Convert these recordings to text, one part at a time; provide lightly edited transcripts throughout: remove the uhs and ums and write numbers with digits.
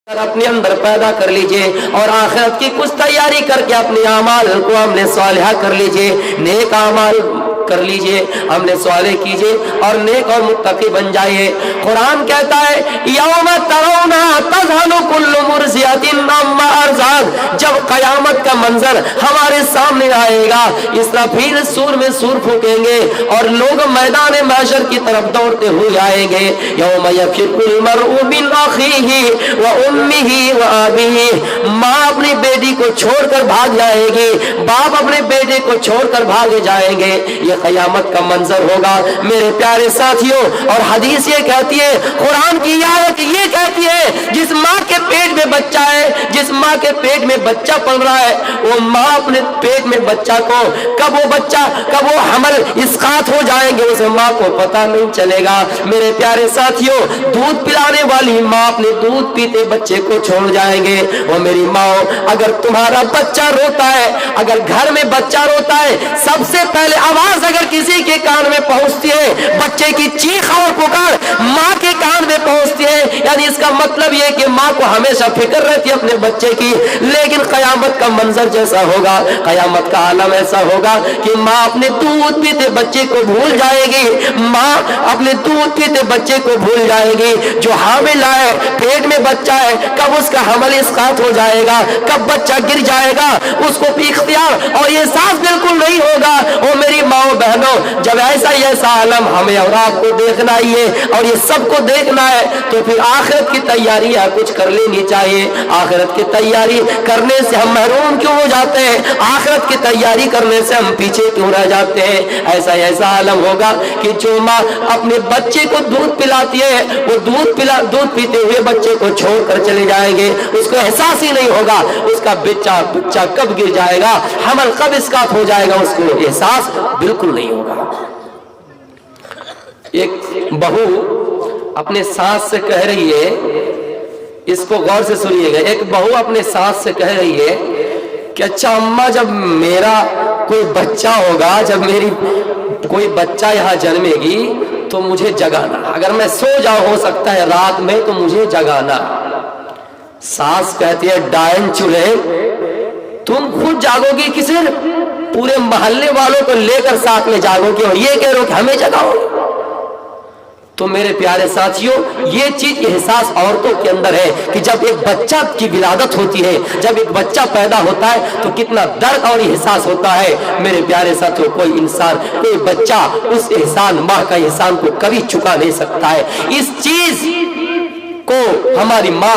अपने अंदर पैदा कर लीजिए और आखिरत की कुछ तैयारी करके अपने अमाल को अमले सालिहा कर लीजिए, नेक अमाल कर लीजिए, अमले सालिह कीजिए और नेक और मुत्तकी बन जाइए। कुरान कहता है यौम तरौना तज़हलु कुल्लु मुर्ज़ियतिन अम्मा अर्ज़अत, जब कयामत का मंजर हमारे सामने आएगा, इसराफील सूर में सूर फूकेंगे और लोग मैदान महशर की तरफ दौड़ते हुए आएंगे। यौम यफ़िरुल मर्उ मिन अख़ीही व उम्मिही व अबीही, माँ अपनी बेटी को छोड़कर भाग जाएगी, बाप अपने बेटे को छोड़कर भागे जाएंगे। ये क़यामत का मंजर होगा मेरे प्यारे साथियों। और हदीस ये कहती है, कुरान की आयत ये कहती है, जिस माँ के पेट में बच्चा है, जिस माँ के पेट में बच्चा पल रहा है, वो माँ अपने पेट में बच्चा को कब वो हमल इसकात हो जाएंगे उसे माँ को पता नहीं चलेगा। मेरे प्यारे साथियों, दूध पिलाने वाली माँ अपने दूध पीते बच्चे को छोड़ जाएंगे। वो मेरी माँ, अगर तुम्हारा बच्चा रोता है, अगर घर में बच्चा रोता है, सबसे पहले आवाज अगर किसी के कान में पहुंचती है, बच्चे की चीख और पुकार माँ के कान में पहुंचती है, यानी इसका मतलब ये कि माँ को हमेशा फिक्र रहती है अपने बच्चे की। लेकिन कयामत का मंजर जैसा होगा, कयामत का आलम ऐसा होगा कि माँ अपने दूध पीते बच्चे को भूल जाएगी, माँ अपने दूध पीते बच्चे को भूल जाएगी। जो हामिला है, पेट में बच्चा है, कब उसका हमल इसकात हो जाएगा, कब बच्चा गिर जाएगा, उसको भी इख्तियार और ये एहसास बिल्कुल नहीं होगा। ओ मेरी माओ बहनों, जब ऐसा आलम हमें और आपको देखना ही है और ये सबको देखना है, तो फिर आखिरत की तैयारियां कुछ कर लेनी चाहिए। आखिरत की तैयारी करने से हम महरूम क्यों हो जाते हैं, आखिरत की तैयारी करने से हम पीछे क्यों रह जाते हैं। ऐसा आलम होगा कि जो माँ अपने बच्चे को दूध पिलाती है, वो दूध पीते हुए बच्चे को छोड़कर चले जाएंगे, उसको एहसास ही नहीं होगा उसका बच्चा कब गिर जाएगा, हमल कब इसकात हो जाएगा, उसको एहसास बिल्कुल नहीं होगा। एक बहू अपने सास से कह रही है, इसको गौर से सुनिएगा, एक बहू अपने सास से कह रही है कि अच्छा अम्मा, जब मेरा कोई बच्चा होगा, जब मेरी कोई बच्चा यहाँ जन्मेगी तो मुझे जगाना, अगर मैं सो जाऊं हो सकता है रात में तो मुझे जगाना। सास कहती है डायन चूल्हे, तुम खुद जागोगी कि सिर्फ पूरे मोहल्ले वालों को लेकर साथ में जागोगे और ये कह रहे हो कि हमें जगाओगे। तो मेरे प्यारे साथियों, ये चीज एहसास औरतों के अंदर है कि जब एक बच्चा की विलादत होती है, जब एक बच्चा पैदा होता है तो कितना दर्द और एहसास होता है। मेरे प्यारे साथियों, कोई इंसान, कोई बच्चा उस एहसान, माँ का एहसान को कभी चुका नहीं सकता है। इस चीज को हमारी माँ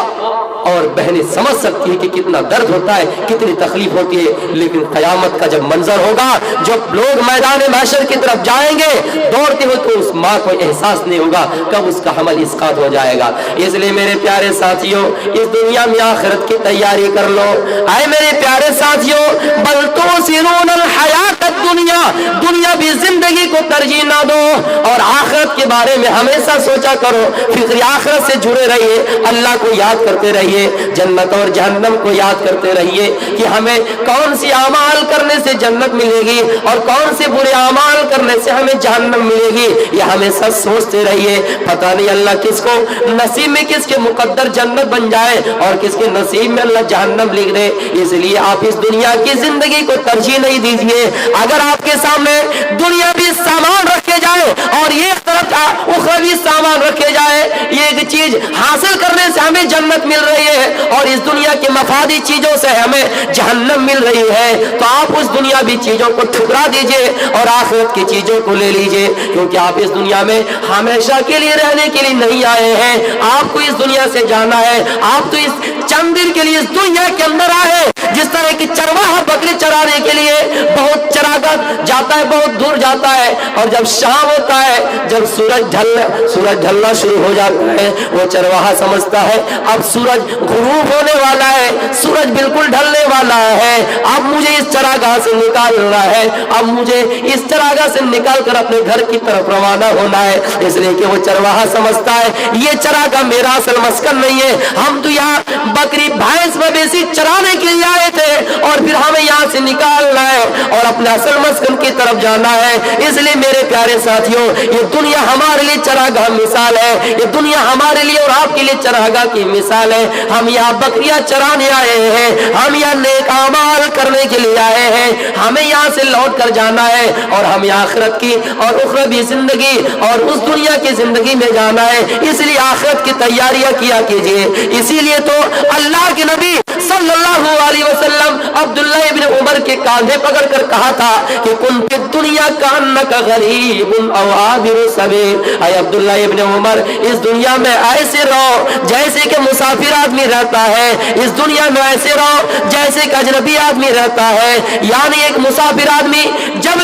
और बहनें समझ सकती है कि कितना दर्द होता है, कितनी तकलीफ होती है। लेकिन कयामत का जब मंजर होगा, जब लोग मैदान महशर की तरफ जाएंगे दौड़ते हुए, तो उस माँ को एहसास नहीं होगा कब उसका हमल इसकात हो जाएगा। इसलिए मेरे प्यारे साथियों, इस दुनिया में आखिरत की तैयारी कर लो। आए मेरे प्यारे साथियों, बल तुसिरूनल हयातद दुनिया, दुनिया भी जिंदगी को तरजीह ना दो और आखिरत के बारे में हमेशा सोचा करो, फिक्र आखिरत से जुड़े रहिए, अल्लाह को याद करते रहिए, जन्नत और जहन्नम को याद करते रहिए कि हमें कौन सी अमाल करने से जन्नत मिलेगी और कौन से बुरे अमाल करने से हमें जहन्नम मिलेगी। ये हमेशा सोचते रहिए। पता नहीं अल्लाह किसको नसीब में, किसके मुकद्दर जन्नत बन जाए और किसके नसीब में अल्लाह जहन्नम लिख दे। इसलिए आप इस दुनिया की जिंदगी को तरजीह नहीं दीजिए। अगर आपके सामने दुनिया भी सामान रखे जाए और ये तरफ उखरवी सामान रखे जाए, ये एक चीज हासिल करने से हमें जन्नत मिल रही है और इस दुनिया के मफादी चीजों से हमें जहन्नम मिल रही है, तो आप उस दुनियावी चीजों को ठुकरा दीजिए और आखिरत की चीजों को ले लीजिए। क्योंकि आप इस दुनिया में हमेशा के लिए रहने के लिए नहीं आए हैं, आपको इस दुनिया से जाना है। आप तो इस चंद दिन के लिए इस दुनिया के अंदर आए। जिस तरह की चरवाहा बकरी चराने के लिए बहुत चराकर जाता है, बहुत दूर जाता है, और जब शाम होता है, जब सूरज ढलना शुरू हो जाता है, वो चरवाहा समझता है अब सूरज गुरूब होने वाला है, सूरज बिल्कुल ढलने वाला है, अब मुझे इस चरागाह से निकालना है, अब मुझे इस चरागाह से निकाल कर अपने घर की तरफ रवाना होना है। इसलिए कि वो चरवाहा समझता है ये चरागाह मेरा असल मस्कन नहीं है, हम तो यहाँ बकरी भैंस मवेशी चराने के लिए आए थे और फिर हमें यहाँ से निकालना है اور اپنے اصل مسکن کی طرف جانا ہے۔ اس لیے میرے پیارے ساتھیوں، یہ دنیا ہمارے لیے چراگاہ مثال ہے، یہ دنیا ہمارے لیے اور آپ کے لیے چراگاہ کی مثال ہے۔ ہم یہاں بکریاں چرانے آئے ہیں، ہم یہاں نیک اعمال کرنے کے لیے آئے ہیں، ہمیں یہاں سے لوٹ کر جانا ہے اور ہم آخرت کی اور اخروی زندگی اور اس دنیا کی زندگی میں جانا ہے۔ اس لیے آخرت کی تیاریاں کیا کیجئے۔ اسی لیے تو اللہ کے نبی صلی اللہ علیہ وسلم عبداللہ ابن عمر کے کاندھے پکڑ کر کہا تھا کہ کن فی الدنیا کانک غریب او عابر سبیل، اے عبداللہ ابن عمر، اس دنیا میں ایسے رہو جیسے کہ مسافر آدمی رہتا ہے، اس دنیا میں ایسے رہو جیسے کہ اجنبی آدمی رہتا ہے۔ یعنی ایک مسافر آدمی جب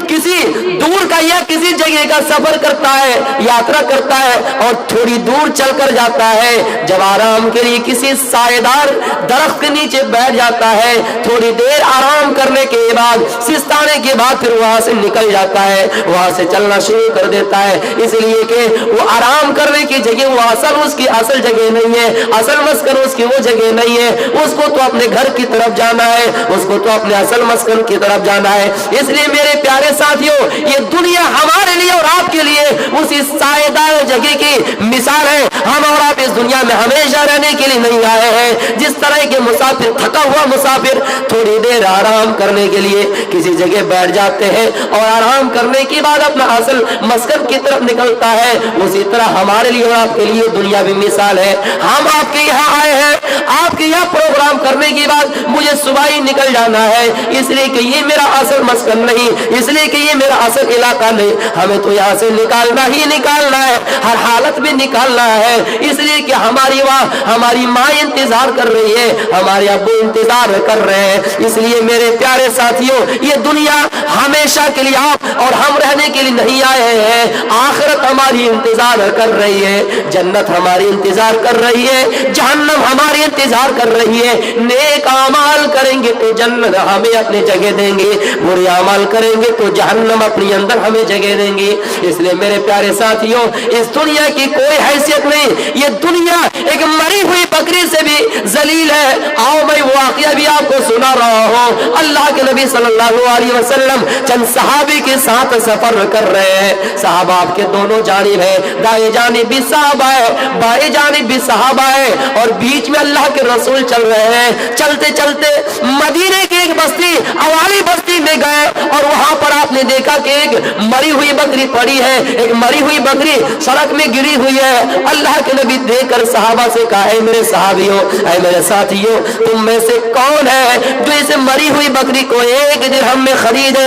کسی دور کا یا کسی جگہ کا سفر کرتا ہے، یاترا کرتا ہے اور تھوڑی دور چل کر جاتا ہے، جب آرام کے لیے کسی سایہ دار درخت کے نیچے بیٹھ جاتا ہے، تھوڑی دیر آرام کرنے کے بعد سستانے کے بعد پھر وہاں سے نکل جاتا ہے، وہاں سے چلنا شروع کر دیتا ہے، اس لیے کہ وہ آرام کرنے کی جگہ وہ اس کی اصل جگہ نہیں ہے، اصل مسکن اس کی وہ جگہ نہیں ہے، اس کو تو اپنے گھر کی طرف جانا ہے، اس کو تو اپنے اصل مسکن کی طرف جانا ہے۔ اس لیے میرے پیارے ساتھیوں، یہ دنیا ہمارے لیے اور آپ کے لیے اسی سایہ دار جگہ کی مثال ہے۔ ہم اور آپ اس دنیا میں ہمیشہ رہنے کے لیے نہیں آئے ہیں۔ جس طرح کے مسافر، تھکا ہوا مسافر تھوڑی دیر آرام کرنے کے لیے کسی جگہ بیٹھ جاتے ہیں اور آرام کرنے کے بعد اپنا اصل مسکن کی طرف نکلتا ہے، اسی طرح ہمارے لیے اور آپ کے لیے دنیا بھی مثال ہے۔ ہم آپ کے یہاں آئے ہیں، آپ کے یہاں پروگرام کرنے کے بعد مجھے صبح ہی نکل جانا ہے، اس لیے کہ یہ میرا اصل مسکن نہیں، اس لیے کہ یہ میرا اصل علاقہ نہیں، ہمیں تو یہاں سے نکالنا ہی نکالنا ہے، ہر حالت میں نکالنا ہے۔ اس لیے کہ ہماری ہماری ماں انتظار کر رہی ہے، ہمارے ابو انتظار کر رہے ہیں۔ اس لیے میرے پیارے ساتھیوں، یہ دنیا ہمیشہ کے لیے آپ اور ہم رہنے کے لیے نہیں آئے ہیں، آخرت ہماری انتظار کر رہی ہے، جنت ہماری انتظار کر رہی ہے، جہنم ہماری انتظار کر رہی ہے۔ نیک اعمال کریں گے تو جنت ہمیں اپنی جگہ دیں گے، برے اعمال کریں گے تو جہنم اپنی اندر ہمیں جگہ دیں گے۔ اس لیے میرے پیارے ساتھیوں، اس دنیا کی کوئی حیثیت نہیں، یہ دنیا ایک مری ہوئی بکری سے بھی ذلیل ہے۔ آؤ میں واقعہ بھی آپ کو سنا رہا ہوں۔ اللہ کے نبی صلی اللہ علیہ وسلم چند صحابی کے ساتھ سفر کر رہے ہیں، صحابہ آپ کے دونوں جانب ہے، دائیں جانب بھی صحابہ ہے، بائیں جانب بھی صحابہ ہے، اور بیچ میں اللہ کے رسول چل رہے ہیں۔ چلتے چلتے مدینے کی ایک بستی، اوالی بستی میں گئے اور وہاں پر آپ نے دیکھا کہ ایک مری ہوئی بکری پڑی ہے، ایک مری ہوئی بکری سڑک میں گری ہوئی ہے۔ اللہ کے نبی دیکھ کر صحابہ سے کہا، اے میرے صحابیوں، اے میرے ساتھیوں، تم میں سے کون ہے جو اس مری ہوئی بکری کو 1 درہم میں خریدے،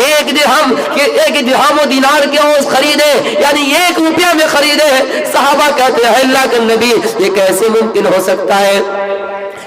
1 درہم و دینار کے اوز خریدے، یعنی 1 روپیہ میں خریدے؟ صحابہ کہتے ہیں، اللہ کے نبی، یہ کیسے ممکن ہو سکتا ہے؟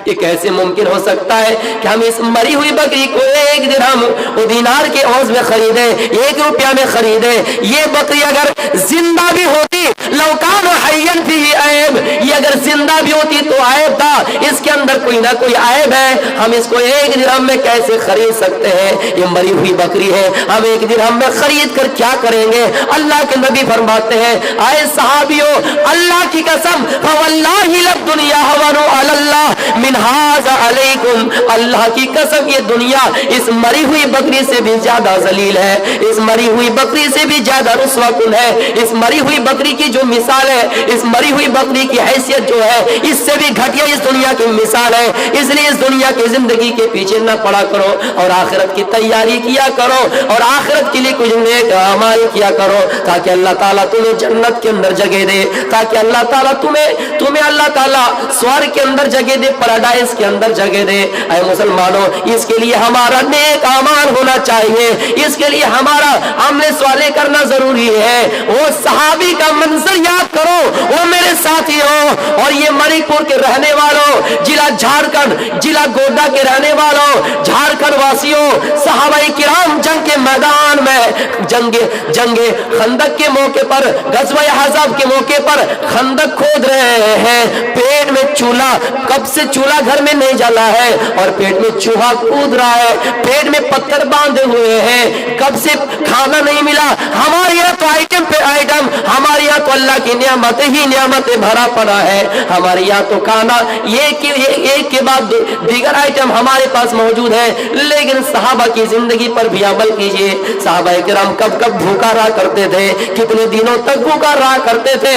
یہ کیسے ممکن ہو سکتا ہے کہ ہم اس مری ہوئی بکری کو 1 درہم و دینار کے عوض میں خریدے، 1 روپیہ میں خریدے؟ یہ بکری اگر زندہ بھی ہوتی، لو کان حیا فیہ عیب، یہ اگر زندہ بھی ہوتی تو عیب تھا، اس کے اندر کوئی نہ کوئی عیب ہے، ہم اس کو 1 درہم میں کیسے خرید سکتے ہیں؟ یہ مری ہوئی بکری ہے، ہم 1 درہم میں خرید کر کیا کریں گے؟ اللہ کے نبی فرماتے ہیں، اے صحابیوں، اللہ کی قسم، فواللہ للدنیا هون علی اللہ من هذا علیکم، اللہ کی قسم یہ دنیا اس مری ہوئی بکری سے بھی زیادہ ذلیل ہے، اس مری ہوئی بکری سے بھی زیادہ رسوا کن ہے، اس مری ہوئی بکری کی جو مثال ہے، اس مری ہوئی بکری کی حیثیت جو ہے، اس سے بھی گھٹیا اس دنیا کی مثال ہے۔ اس لیے اس دنیا کی زندگی کے پیچھے نہ پڑا کرو اور آخرت کی تیاری کیا کرو اور آخرت کے لیے کچھ نیک اعمال کیا کرو، تاکہ اللہ تعالیٰ تمہیں جنت کے اندر جگہ دے، تاکہ اللہ تعالیٰ تمہیں اللہ تعالیٰ سوار کے اندر جگہ دے، پیراڈائز کے اندر جگہ دے۔ اے مسلمانوں، اس کے لیے ہمارا نیک اعمال ہونا چاہیے، اس کے لیے ہمارا عمل صالح کرنا ضروری ہے۔ وہ صحابی کا منظر یاد کرو، وہ میرے ساتھی ہو، اور یہ منی پور کے رہنے والوں، ضلع جھارکھنڈ، ضلع گوڈا کے رہنے والوں، جھارکھنڈ واسیوں، صحابہ کرام جنگ کے میدان میں جنگ خندق کے موقع پر، غزوہ احزاب کے موقع پر خندق کھود رہے ہیں، پیٹ میں चूल्हा, कब से चूल्हा घर में नहीं जला है और पेट में चूहा कूद रहा है, पेट में पत्थर बांधे हुए हैं, कब से खाना नहीं मिला। हमारे यहाँ तो आइटम पे आइटम, हमारे यहाँ तो अल्लाह की नियामतें ही नियामतें भरा पड़ा है। हमारे यहाँ तो खाना एक के बाद दीगर आइटम हमारे पास मौजूद है। लेकिन सहाबा की जिंदगी पर भी अमल कीजिए। सहाबा किराम कब कब भूखा रहा करते थे, कितने दिनों तक भूखा रहा करते थे।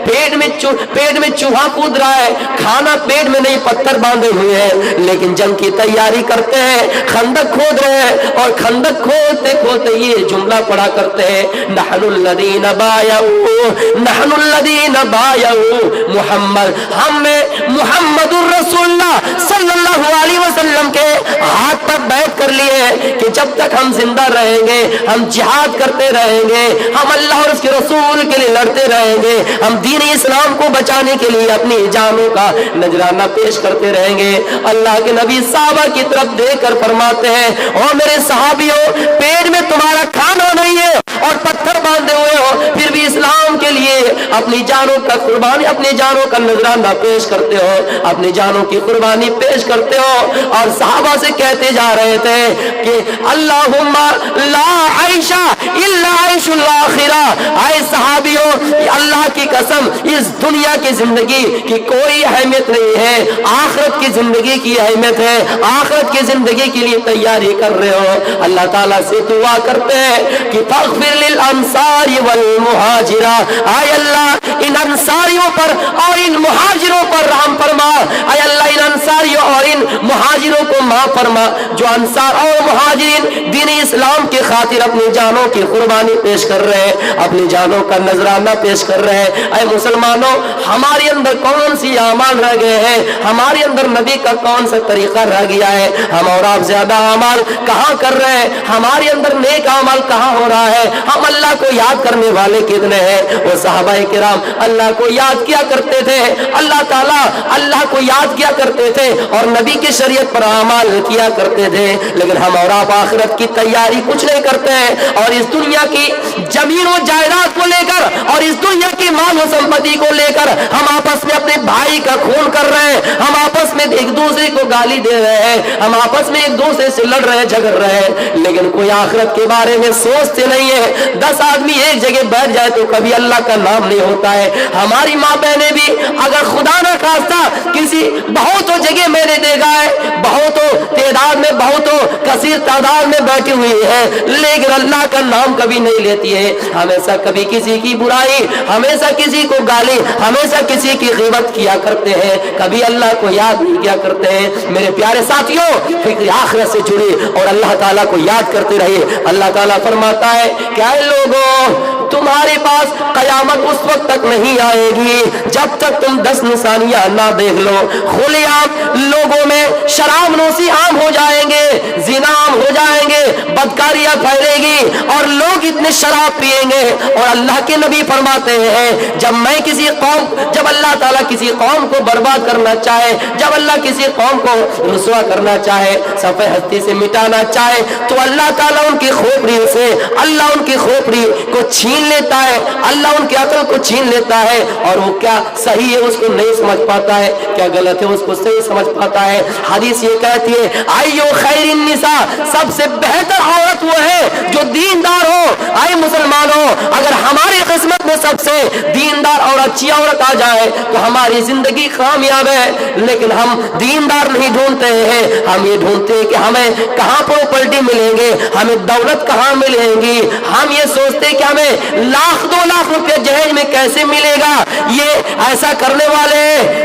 पेट में चूहा कूद रहा है, खाना पेट में नहीं, पत्थर बांधे हुए हैं, लेकिन जंग की तैयारी करते हैं, खंदक खोद रहे हैं और खंदक खोदते खोदते ये जुमला पढ़ा करते हैं, नहनुल्लदीन बायऊ मुहम्मद, हमने मुहम्मदुर रसूलुल्लाह सल्लल्लाहु अलैहि वसल्लम के हाथ पर बैठ कर लिए कि जब तक हम जिंदा रहेंगे हम जिहाद करते रहेंगे, हम अल्लाह और उसके रसूल के लिए लड़ते रहेंगे, हम दीन इस्लाम को बचाने के लिए अपनी जानों का नजराना पेश करते रहेंगे। अल्लाह के नबी सहाबा की तरफ देखकर फरमाते हैं, ओ मेरे सहाबियों, पेट में तुम्हारा खाना नहीं है और पत्थर बांधे हुए हो, फिर भी इस्लाम के लिए अपनी जानों का कुर्बानी, अपनी जानों का नजराना पेश करते हो, अपनी जानों की कुर्बानी पेश करते हो। और सहाबा से कहते जा रहे थे कि अल्लाहुम्मा ला आयशा इल्ला आयशुल आखिरा, आए सहाबियों, अल्लाह की कसम, इस दुनिया की जिंदगी की कोई अहमियत नहीं है, आखिरत की जिंदगी की अहमियत है। आखिरत की जिंदगी के लिए तैयारी कर रहे हो, अल्लाह ताला से दुआ करते हैं कि फग़फिर लिल अंसारी वल मुहाजिरा, आए अल्लाह इन अंसारियों पर और इन मुहाजिरों पर रहम फरमा। आए अल्लाह इन अंसारियों और इन मुहाजिरों को माफ फरमा, जो अंसार और मुहाजिरीन दीन इस्लाम की खातिर अपनी जानों की कुर्बानी पेश कर रहे हैं, अपनी जानों का नजराना पेश कर रहे हैं। ऐ मुसलमानों, हमारे अंदर कौन सी अमाल रह गए हैं, हमारे अंदर नबी का कौन सा तरीका रह गया है, हम और आप ज्यादा अमाल कहाँ कर रहे हैं, हमारे अंदर नेक अमाल कहाँ हो रहा है, हम अल्लाह को याद करने वाले कितने हैं। वो सहाबाए किराम अल्लाह को याद किया करते थे, अल्लाह ताला अल्लाह को याद किया करते थे और नबी की शरीयत पर अमाल किया करते थे। लेकिन हम और आप आखिरत की तैयारी कुछ नहीं करते हैं और इस दुनिया की जमीन और जायदाद को लेकर और इस दुनिया की माल और संपत्ति को लेकर हम आपस में अपने भाई का खून कर रहे हैं, हम आपस में एक दूसरे को गाली दे रहे हैं, हम आपस में एक दूसरे से लड़ रहे हैं, झगड़ रहे हैं, लेकिन कोई आखिरत के बारे में सोचते नहीं है। 10 आदमी एक जगह बैठ जाए तो कभी अल्लाह का नाम नहीं होता है। हमारी माँ बहनें भी अगर खुदा न खास्ता किसी बहुतों जगह मैंने देखा है, बहुतों तादाद में, बहुतों कसीर तादाद में बैठी हुई है, लेकिन अल्लाह का नाम कभी नहीं लेती है। हमेशा कभी किसी की बुराई, हमेशा किसी को गाली, हमेशा किसी की ग़ीबत किया करते हैं, कभी अल्लाह को याद नहीं किया करते हैं। मेरे प्यारे साथियों, फिक्र आखिरत से जुड़ी और अल्लाह ताला को याद करते रहिए। अल्लाह ताला फरमाता है, क्या लोगों, तुम्हारे पास कयामत उस वक्त तक नहीं आएगी जब तक तुम 10 निशानियां ना देख लो। खुलेआम लोगों में शराब नोशी आम हो जाएंगे, जिना आम हो जाएंगे, बदकारियां फैलेगी और लोग इतने शराब पिएंगे। और अल्लाह के नबी फरमाते हैं, जब अल्लाह ताला किसी कौम को बर्बाद करना चाहे, जब अल्लाह किसी कौम को रुसवा करना चाहे, सफ़े हस्ती से मिटाना चाहे, तो अल्लाह ताला उनकी खोपड़ी से, अल्लाह उनकी खोपड़ी को छीन लेता है, अल्लाह उनकी अकल को छीन लेता है और वो क्या सही है उसको नहीं समझ पाता है, क्या गलत है उसको सही समझ पाता है। हदीस ये कहती है, आइयो खैरिन निसा, सबसे बेहतर औरत वो है जो दीनदार हो। आए मुसलमानों, अगर हमारी किस्मत में सबसे दीनदार और अच्छी औरत आ जाए तो हमारी जिंदगी कामयाब है। लेकिन हम दीनदार नहीं ढूंढते हैं, हम ये ढूंढते हैं कि हमें कहाँ प्रॉपर्टी मिलेंगे, हमें दौलत कहाँ मिलेगी, हम ये सोचते हैं कि हमें लाख 2 लाख रुपए जहेज में कैसे मिलेगा। ये ऐसा करने वाले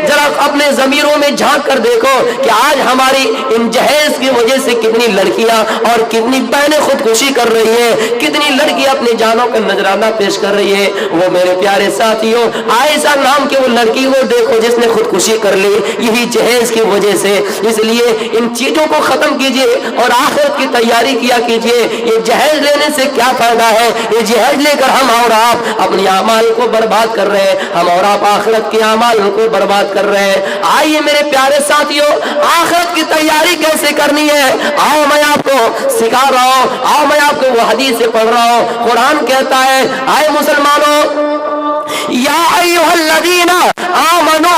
जरा अपने जमीरों में झांक कर देखो कि आज हमारी इन जहेज की वजह से कितनी लड़कियां और कितनी बहनें खुदकुशी कर रही है, कितनी लड़कियां अपनी जानों का नजराना पेश कर रही है। वो मेरे प्यारे साथियों, आयशा नाम की वो लड़की को देखो जिसने खुदकुशी कर ली, यही जहेज की वजह से। इसलिए इन चीजों को खत्म कीजिए और आखिरत की तैयारी किया कीजिए। ये जहेज लेने से क्या फायदा है, ये जहेज लेकर हम और आप अपनी अमाल को बर्बाद कर रहे हैं, हम और आप आखिरत के अमाल को बर्बाद कर रहे हैं। आइए मेरे प्यारे साथियों, आखिरत की तैयारी कैसे करनी है, आओ मैं आपको सिखा रहा हूं, आओ मैं आपको वो हदीस से पढ़ रहा हूं। कुरान कहता है, आए मुसलमानों, या अय्युहल्लज़ीना आमनू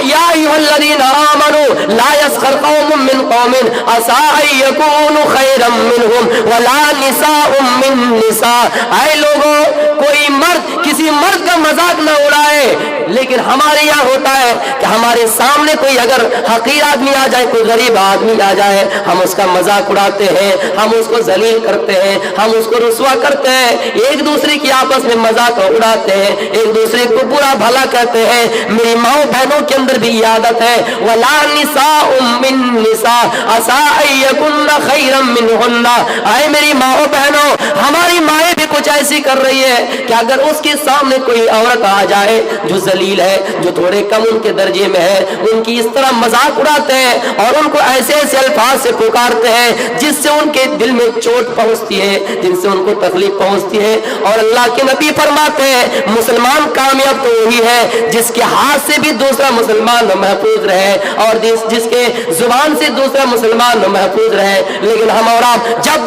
या अय्युहल्लज़ीना आमनू ला यस्खर कौमुम मिन कौमिन असा अन यकूनु खैरम मिनहुम वला निसाउम मिन निसा। ऐ लोगों, कोई मर्द किसी मर्द का मजाक न उड़ाए। लेकिन हमारे यहाँ होता है कि हमारे सामने कोई अगर हकीर आदमी आ जाए, कोई गरीब आदमी आ जाए, हम उसका मजाक उड़ाते हैं, हम उसको जलील करते हैं, हम उसको रुसवा करते हैं, एक दूसरे की आपस में मजाक उड़ाते हैं, एक दूसरे को बुरा भला कहते हैं। मेरी माँ बहनों के अंदर भी आदत है, वला निसाउम मिन निसा असा अन यकुन्ना खैरम मिनहुन्ना। आए मेरी माँ बहनों, हमारी माएँ भी कुछ ऐसी कर रही है कि अगर उसके सामने कोई औरत आ जाए जो जलील है, जो थोड़े कम उनके दर्जे में है, उनकी इस तरह मजाक उड़ाते हैं और उनको ऐसे ऐसे अल्फाज से पुकारते हैं जिससे उनके दिल में चोट पहुंचती है, जिनसे उनको तकलीफ पहुंचती है। और अल्लाह के नबी फरमाते हैं, मुसलमान कामयाब तो वही है जिसके हाथ से भी दूसरा मुसलमान महफूज रहे और जिसके जुबान से दूसरा मुसलमान महफूज रहे। लेकिन हम और आप जब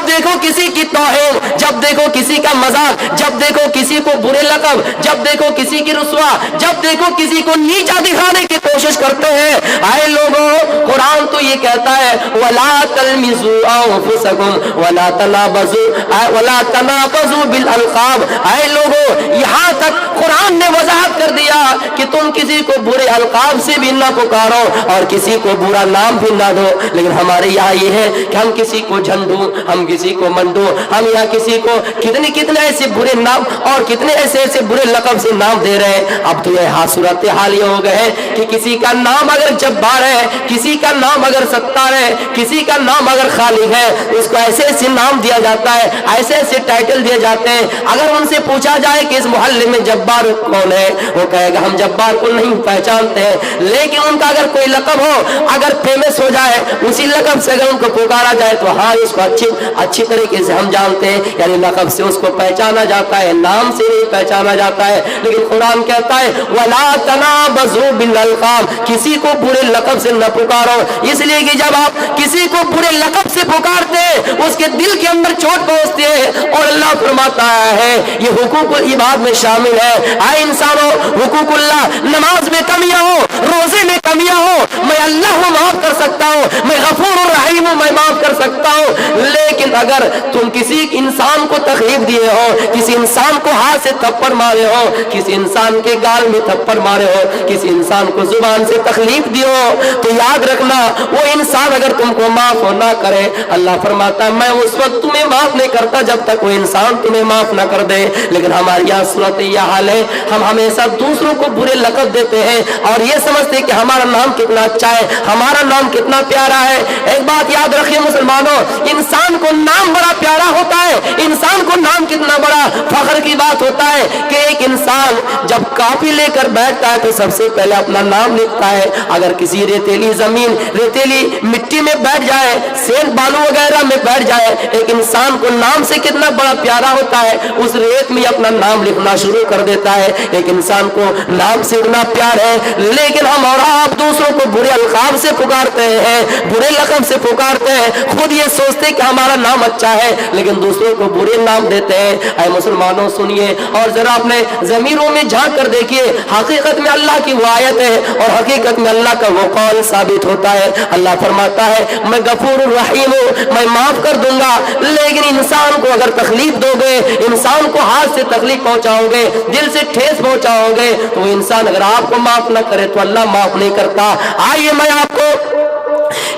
देखो किसी की तौहीन, जब देखो किसी का मजाक, जब देखो किसी को बुरे लक़ब, जब देखो किसी की रुसवा, जब देखो किसी को नीचा दिखाने की कोशिश करते हैं। आए लोगों, कुरान तो ये कहता है वला तलमिज़ू अंफुसकुम वला तनाबज़ू बिल अलक़ाब। आए लोगों, यहाँ तक कुरान ने वजाहत कर दिया कि तुम किसी को बुरे अलक़ाब से भी ना पुकारो और किसी को बुरा नाम भी ना दो। लेकिन हमारे यहाँ ये है कि हम किसी को झंडू, हम किसी को मंडू, हम यहाँ किसी को कितने ऐसे बुरे नाम और कितने ऐसे बुरे लक़ब से नाम दे रहे हैं। अब तो यह सूरत हाल ये हो गए हैं कि किसी का नाम अगर जब्बार है, किसी का नाम अगर सत्तार है, किसी का नाम अगर खालिक है, उसको ऐसे ऐसे नाम दिया जाता है, ऐसे ऐसे टाइटल दिए जाते हैं। अगर उनसे पूछा जाए कि इस मोहल्ले में जब्बार कौन है, वो कहेगा हम जब्बार को नहीं पहचानते हैं। लेकिन उनका अगर कोई लक़ब हो, अगर फेमस हो जाए, उसी लक़ब से अगर उनको पुकारा जाए तो हाँ, इसको अच्छी तरीके से हम जानते हैं, यानी लक़ब से उसको पहचाना जाता है, नाम से नहीं पहचाना जाता है। लेकिन कुरान कहता है वला तनाबज़ू बिल अलक़ाब, किसी को बुरे लक़ब से न पुकारो। इसलिए कि जब आप किसी को बुरे लक़ब से पुकारते हैं, उसके दिल के अंदर चोट पहुंचती है। और अल्लाह फरमाता है ये हुकूकुल इबाद में शामिल है। आए इंसानों, हुकूकुल्लाह, नमाज में कमियां हो, रोजे में कमियां हो, मैं अल्लाह को माफ कर सकता हूँ, मैं गफूर रहीम हूँ, मैं माफ कर सकता हूँ। लेकिन अगर तुम किसी इंसान को तकलीफ दिए हो, किसी इंसान को हाथ से थप्पड़ मारे हो, किसी इंसान के गाल में थप्पड़ मारे हो, किसी इंसान को जुबान से तकलीफ दी हो, तो याद रखना वो इंसान अगर तुमको माफ ना करे, अल्लाह फरमाता है मैं उस वक्त तुम्हें माफ नहीं करता जब तक वो इंसान तुम्हें माफ ना कर दे। लेकिन हमारे यहाँ सूरत यह हाल है, हम हमेशा दूसरों को बुरे लक़ब देते हैं और ये समझते हैं कि हमारा नाम कितना अच्छा है, हमारा नाम कितना प्यारा है। एक बात याद रखिए मुसलमानों, इंसान को नाम बड़ा प्यारा होता है, इंसान को नाम कितना बड़ा फख्र की बात होता है कि एक इंसान जब कॉपी लेकर बैठता है तो सबसे पहले अपना नाम लिखता है। अगर किसी रेतीली जमीन, रेतीली मिट्टी में बैठ जाए, सेंध बालू वगैरह में बैठ जाए, एक इंसान को नाम से कितना बड़ा प्यारा होता है, उस रेत में अपना नाम लिखना शुरू कर देता है। एक इंसान को नाम से इतना प्यार है, लेकिन हम और आप दूसरों को बुरे अलक़ाब से पुकारते हैं, बुरे लक़ब से पुकारते हैं। खुद ये सोचते कि हमारा नाम अच्छा है, लेकिन दूसरों को बुरे नाम देते हैं। ऐ मुसलमानों सुनिए और जरा अपने ज़मीरों में झांक कर देखिए, हकीकत में अल्लाह की वो आयत है और हकीकत में अल्लाह का वो कौल साबित होता है। अल्लाह फरमाता है मैं गफूर रहीम हूँ, मैं माफ कर दूंगा। लेकिन इंसान को अगर तकलीफ दोगे, इंसान को हाथ से तकलीफ पहुंचाओगे, दिल से ठेस पहुंचाओगे, तो वो इंसान अगर आपको माफ न करे तो अल्लाह माफ नहीं करता। आइए मैं आपको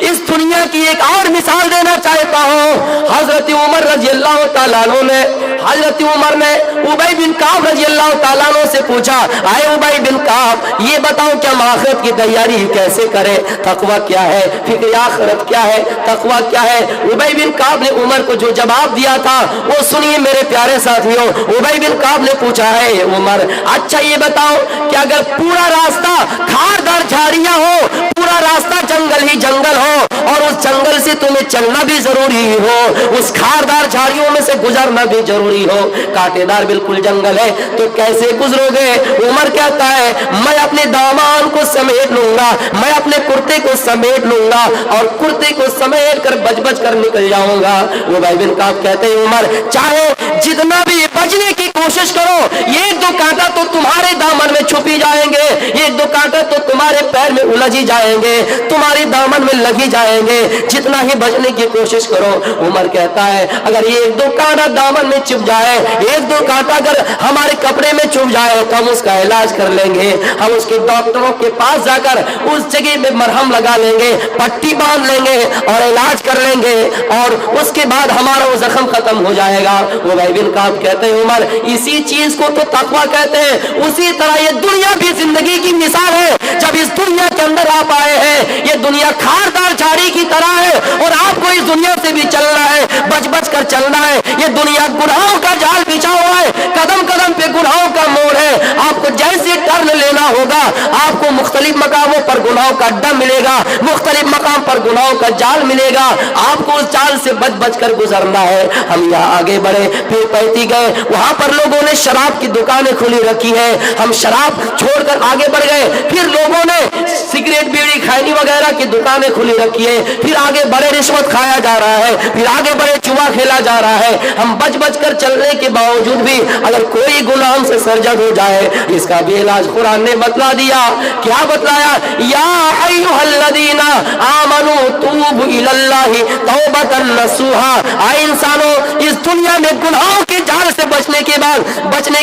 इस दुनिया की एक और मिसाल देना चाहता हूँ। हजरत उमर रजी अल्लाह तआला अन्हु ने, हजरत उमर ने उबई बिन काब रजी अल्लाह तआला अन्हु से पूछा, आए उबई बिन काब, ये बताओ क्या आखिरत की तैयारी कैसे करें, तकवा क्या है, फिक्र आखिरत क्या है, तकवा क्या है। उबई बिन काब ने उमर को जो जवाब दिया था वो सुनिए मेरे प्यारे साथियों। उबई बिन काब ने पूछा है उमर, अच्छा ये बताओ कि अगर पूरा रास्ता खारदार झाड़ियां हो, पूरा रास्ता जंगल ही जंगल हो और उस जंगल से तुम्हें चलना भी जरूरी हो, उस खारदार झाड़ियों में से गुजरना भी जरूरी हो, कांटेदार बिल्कुल जंगल है, तो कैसे गुजरोगे। उमर कहता है मैं अपने दामान को समेट लूंगा, मैं अपने कुर्ते को समेट लूंगा और कुर्ते को समेट कर बच बच कर निकल जाऊंगा। वो भाई बिन काब कहते हैं उमर चाहे जितना भी बचने की कोशिश करो, एक दो कांटा तो तुम्हारे दामन में छुपी जाएंगे, एक दो कांटा तो तुम्हारे पैर में उलझ ही जाएंगे, तुम्हारे दामन में लगी जाएंगे, जितना ही बचने की कोशिश करो। उमर कहता है अगर एक दो कांटा दामन में चुप जाए, एक दो कांटा अगर हमारे कपड़े में चुप जाए तो हम उसका इलाज कर लेंगे, हम उसके डॉक्टरों के पास जाकर उस जगह में मरहम लगा लेंगे, पट्टी बांध लेंगे और इलाज कर लेंगे और उसके बाद हमारा वो जख्म खत्म हो जाएगा। वो भाई बिन काब कहते हैं उमर इसी चीज को तो तकवा कहते हैं। उसी तरह ये दुनिया भी जिंदगी की मिसाल है। जब इस दुनिया के अंदर आप आए हैं, ये दुनिया खारदार झाड़ी की तरह है और आपको इस दुनिया से भी चलना है, बच बच कर चलना है। ये दुनिया गुनाहों का जाल बिछा हुआ है, कदम कदम पे गुनाहों का मोड़ है। आपको जैसे टर्न लेना होगा, आपको मुख्तलिफ मकामों पर गुनाहों का अड्डा मिलेगा, मुख्तलिफ मकाम पर गुनाहों का जाल मिलेगा, आपको उस जाल से बच बच कर गुजरना है। हम यहाँ आगे बढ़े, फिर पैती गए, वहां पर लोगों ने शराब की दुकानें खुली रखी है, हम शराब छोड़कर आगे बढ़ गए, फिर लोगों ने सिगरेट बीड़ी खैनी वगैरह की दुकानें खुली रखी है, फिर आगे बढ़े रिश्वत खाया जा रहा है, फिर आगे बढ़े जुआ खेला जा रहा है। हम बच बच कर चलने के बावजूद भी अगर कोई गुनाह से सरजद हो जाए, इसका भी इलाज कुरान ने बतला दिया। क्या बतलाया? या अय्युहल्लज़ीना आमनू तूबू इलल्लाहि तौबतन नसूहा। आए इंसानों, इस दुनिया में गुनाहों के जाल से बचने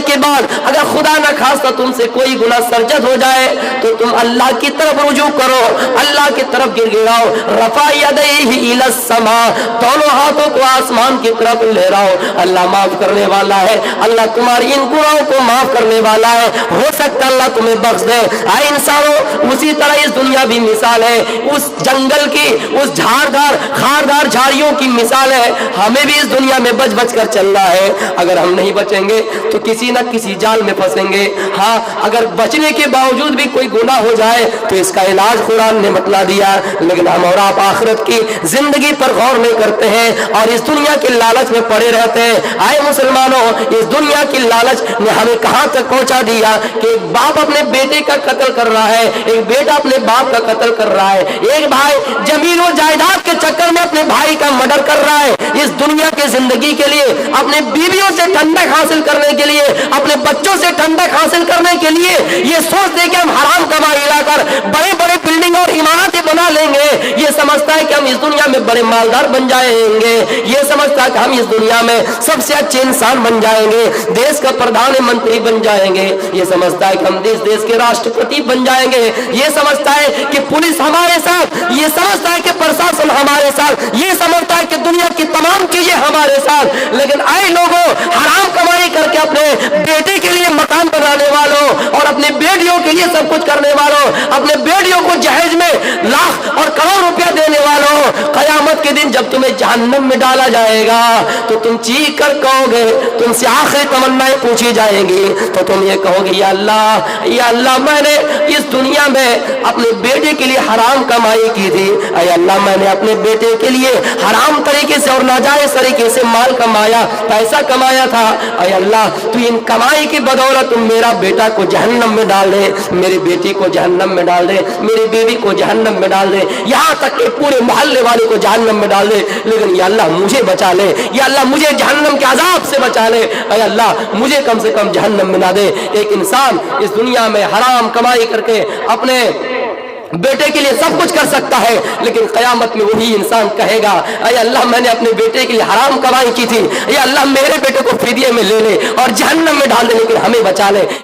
के बाद अगर खुदा न खास्ता तुमसे कोई गुनाह सरजद हो जाए तो तुम अल्लाह की तरफ रुजू करो, अल्लाह की तरफ गिड़गिड़ाओ। रफा यदैहि इलस समा, दोनों हाथों को आसमान की तरफ लहराओ। अल्लाह माफ करने वाला है, अल्लाह तुम्हारी इन गुनाहों को माफ करने वाला है, हो सकता है अल्लाह तुम्हें बख्श दे। आए इंसानों, उसी तरह इस दुनिया भी मिसाल है, उस जंगल की, उस झाड़दार खारदार झाड़ियों की मिसाल है। हमें भी इस दुनिया में बच बच कर चलना है। अगर हम नहीं बचेंगे तो किसी न किसी जाल में फंसेंगे। हाँ, अगर बचने के बावजूद भी कोई गुनाह हो जाए तो इसका इलाज कुरान ने बतला दिया। लेकिन हम और आप आखिरत की जिंदगी पर गौर नहीं करते हैं और इस दुनिया के लालच में पड़े रहते हैं। आए मुसलमानों, इस दुनिया की लालच ने हमें कहां तक पहुंचा दिया कि एक बाप अपने बेटे का कत्ल कर रहा है, एक बेटा अपने बाप का कत्ल कर रहा है, एक भाई जमीन और जायदाद के चक्कर में अपने भाई का मर्डर कर रहा है। इस दुनिया की जिंदगी के लिए, अपने बीवियों से ठंडक हासिल करने के लिए, अपने बच्चों से ठंडक हासिल करने के लिए ये सोचते कि हम हराम कमाई लाकर बड़े बड़े बिल्डिंग और इमारतें बना लेंगे। ये समझता है कि हम इस दुनिया में बड़े मालदार बन जाएंगे, ये समझता है कि हम इस दुनिया में सबसे अच्छे इंसान बन जाएंगे, देश का प्रधानमंत्री बन जाएंगे, ये समझता है कि हम देश के राष्ट्रपति बन जाएंगे, ये समझता है कि पुलिस हमारे साथ, ये समझता है कि प्रशासन हमारे साथ, ये समझता है कि दुनिया की तमाम चीजें हमारे साथ। लेकिन आए लोगों, हराम कमाई करके अपने बेटे के लिए मकान बनाने वालों और अपने बेटियों के लिए सब कुछ करने वालों, अपने बेटियों को जहेज में लाख और करोड़ रुपया देने वालों, कयामत के दिन जब तुम्हें जहन्नम में डाला जाएगा तो तुम चीख कर कहोगे, तुमसे आखिरी तमन्नाएं पूछी जाएंगी तो तुम ये कहोगे या अल्लाह मैंने इस दुनिया में अपने बेटे के लिए हराम कमाई की थी, या अल्लाह मैंने अपने बेटे के लिए हराम तरीके से और नाजायज तरीके से माल कमाया, पैसा कमाया था, या अल्लाह तू इन कमाई की बदौलत तुम मेरा बेटा को जहन्नम में डाल दे, मेरी बेटी को जहन्नम में डाल दे, मेरी बीवी को जहन्नम में डाल दे, यहाँ तक कि पूरे मोहल्ले वाले को जहन्नम में डाल दे। लेकिन या अल्लाह मुझे बचा ले, या अल्लाह मुझे जहन्नम के अजाब से बचा ले, या अल्लाह मुझे कम से कम जहन्नम में ना दे। एक इंसान इस दुनिया में हराम कमाई करके अपने बेटे के लिए सब कुछ कर सकता है, लेकिन कयामत में वही इंसान कहेगा अरे अल्लाह मैंने अपने बेटे के लिए हराम कमाई की थी, या अल्लाह मेरे बेटे को फिदिये में ले ले और जहन्नम में डाल दे, लेकिन हमें बचा ले।